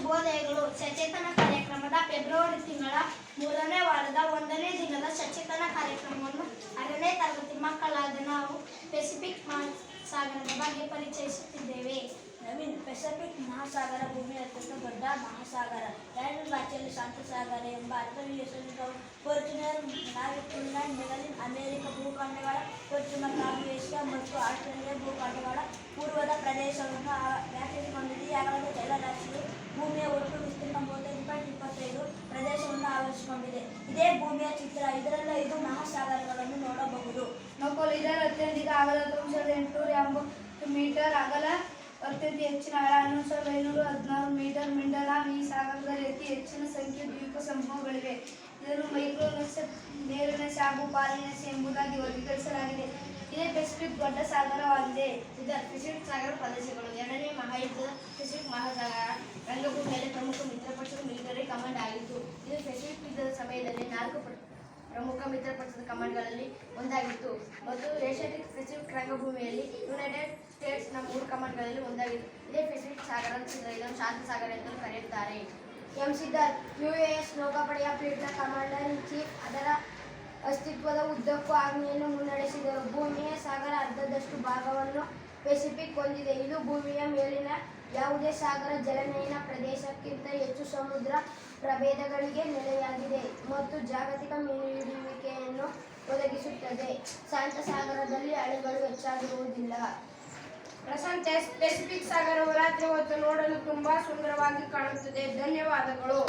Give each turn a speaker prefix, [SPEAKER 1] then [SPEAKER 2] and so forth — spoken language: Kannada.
[SPEAKER 1] ಶುಭೋದಯಗಳು. ಸಚೇತನ ಕಾರ್ಯಕ್ರಮದ ಫೆಬ್ರವರಿ ತಿಂಗಳ 3ನೇ ವಾರದ 1ನೇ ದಿನದ ಸಚೇತನ ಕಾರ್ಯಕ್ರಮವನ್ನು 6ನೇ ತರಗತಿ ಮಕ್ಕಳಾದ ನಾವು ಪೆಸಿಫಿಕ್ ಮಹಾಸಾಗರದ ಬಗ್ಗೆ ಪರಿಚಯಿಸುತ್ತಿದ್ದೇವೆ.
[SPEAKER 2] ನವೀನ್, ಪೆಸಿಫಿಕ್ ಮಹಾಸಾಗರ ಭೂಮಿಯ ಅತ್ಯಂತ ದೊಡ್ಡ ಮಹಾಸಾಗರ. ಲ್ಯಾಟಿನ್ ಭಾಷೆಯಲ್ಲಿ ಶಾಂತಸಾಗರ ಎಂಬ ಅರ್ಥವೂ ಹೆಸರಿನ ಫಾರ್ಚುನರ್ ನಾವಿಫ್ಯೂಲ್ಯಾಂಡ್, ಮೆಗಲಿನ್, ಅಮೆರಿಕ ಭೂಖಂಡಗಳ ಪಶ್ಚಿಮ ಏಷ್ಯಾ ಮತ್ತು ಆಸ್ಟ್ರೇಲಿಯಾ ಭೂಖಂಡಗಳ ಪೂರ್ವದ ಪ್ರದೇಶವನ್ನು ವ್ಯಾಪಿಸಿಕೊಂಡಿದೆ. ಯಾವಾಗಲೂ ಜಲರಾಶಿಯು ಭೂಮಿಯ ಒಟ್ಟು ವಿಸ್ತೀರ್ಣ 35.25 ಪ್ರದೇಶವನ್ನು ಆವರಿಸಿಕೊಂಡಿದೆ. ಇದೇ ಭೂಮಿಯ ಚಿತ್ರ. ಇದರಲ್ಲಿ 5 ಮಹಾಸಾಗರಗಳನ್ನು ನೋಡಬಹುದು.
[SPEAKER 3] ಇದರ ಅತ್ಯಧಿಕ ಅಗಲ 880 ಮೀಟರ್ ಅಗಲ, ಅತ್ಯಂತ ಹೆಚ್ಚಿನ ಆಳ 11,516 ಮೀಟರ್ ಮಿಂಡಲ. ಈ ಸಾಗರದಲ್ಲಿ ಅತಿ ಹೆಚ್ಚಿನ ಸಂಖ್ಯೆಯ ದ್ವೀಪ ಸಮೂಹಗಳಿವೆ. ಇದನ್ನು ಮೈಕ್ರೋನೆಸಿಯಾ, ಮೇರನೆಸಿಯಾ ಹಾಗೂ ಪಾಲಿನೆಸಿಯಾ ಎಂಬುದಾಗಿ ವರ್ಗೀಕರಿಸಲಾಗಿದೆ. ಇದೇ ಪೆಸಿಫಿಕ್ ದೊಡ್ಡ ಸಾಗರವಾಗಿದೆ.
[SPEAKER 1] ಇದರ ಪೆಸಿಫಿಕ್ ಸಾಗರ ಪ್ರದೇಶಗಳು 2ನೇ ಮಹಾಯುದ್ಧದ ಪೆಸಿಫಿಕ್ ಮಹಾಸಾಗರ ರಂಗಭೂಮಿಯಲ್ಲಿ ಪ್ರಮುಖ ಮಿತ್ರಪಕ್ಷದ ಮಿಲಿಟರಿ ಕಮಾಂಡ್ ಆಗಿತ್ತು. ಇದು ಪೆಸಿಫಿಕ್ ಯುದ್ಧದ ಸಮಯದಲ್ಲಿ 4 ಪ್ರಮುಖ ಮಿತ್ರಪಕ್ಷದ ಕಮಾಂಡ್ಗಳಲ್ಲಿ ಒಂದಾಗಿತ್ತು ಮತ್ತು ಏಷ್ಯಾಟಿಕ್ ಪೆಸಿಫಿಕ್ ರಂಗಭೂಮಿಯಲ್ಲಿ ಯುನೈಟೆಡ್ ಸ್ಟೇಟ್ಸ್ನ 3 ಕಮಾಂಡ್ಗಳಲ್ಲಿ ಒಂದಾಗಿತ್ತು. ಇದೇ ಪೆಸಿಫಿಕ್ ಸಾಗರ. ಇದನ್ನು ಶಾಂತ ಸಾಗರ ಎಂದು ಕರೆಯುತ್ತಾರೆ.
[SPEAKER 3] ಎಂ ಸಿದ್ಧಾರ್ಥ್, ಯುಎಸ್ ನೌಕಾಪಡೆಯ ಫ್ಲೀಟ್ನ ಕಮಾಂಡರ್ ಇನ್ ಚೀಫ್, ಅದರ ಅಸ್ತಿತ್ವದ ಉದ್ದಕ್ಕೂ ಆಜ್ಞೆಯನ್ನು ಮುನ್ನಡೆಸಿದರು. ಭೂಮಿಯ ಸಾಗರ ಅರ್ಧದಷ್ಟು ಭಾಗವನ್ನು ಪೆಸಿಫಿಕ್ ಹೊಂದಿದೆ. ಇದು ಭೂಮಿಯ ಮೇಲಿನ ಯಾವುದೇ ಸಾಗರ ಜಲನಯನ ಪ್ರದೇಶಕ್ಕಿಂತ ಹೆಚ್ಚು ಸಮುದ್ರ ಪ್ರಭೇದಗಳಿಗೆ ನೆಲೆಯಾಗಿದೆ ಮತ್ತು ಜಾಗತಿಕ ಮೀನು ಹಿಡಿಯುವಿಕೆಯನ್ನು ಒದಗಿಸುತ್ತದೆ. ಶಾಂತ ಸಾಗರದಲ್ಲಿ ಅಲೆಗಳು ಹೆಚ್ಚಾಗಿರುವುದಿಲ್ಲ.
[SPEAKER 1] ಪ್ರಶಾಂತ್, ಪೆಸಿಫಿಕ್ ಸಾಗರವು ರಾತ್ರಿ ಹೊತ್ತು ನೋಡಲು ತುಂಬಾ ಸುಂದರವಾಗಿ ಕಾಣುತ್ತದೆ. ಧನ್ಯವಾದಗಳು.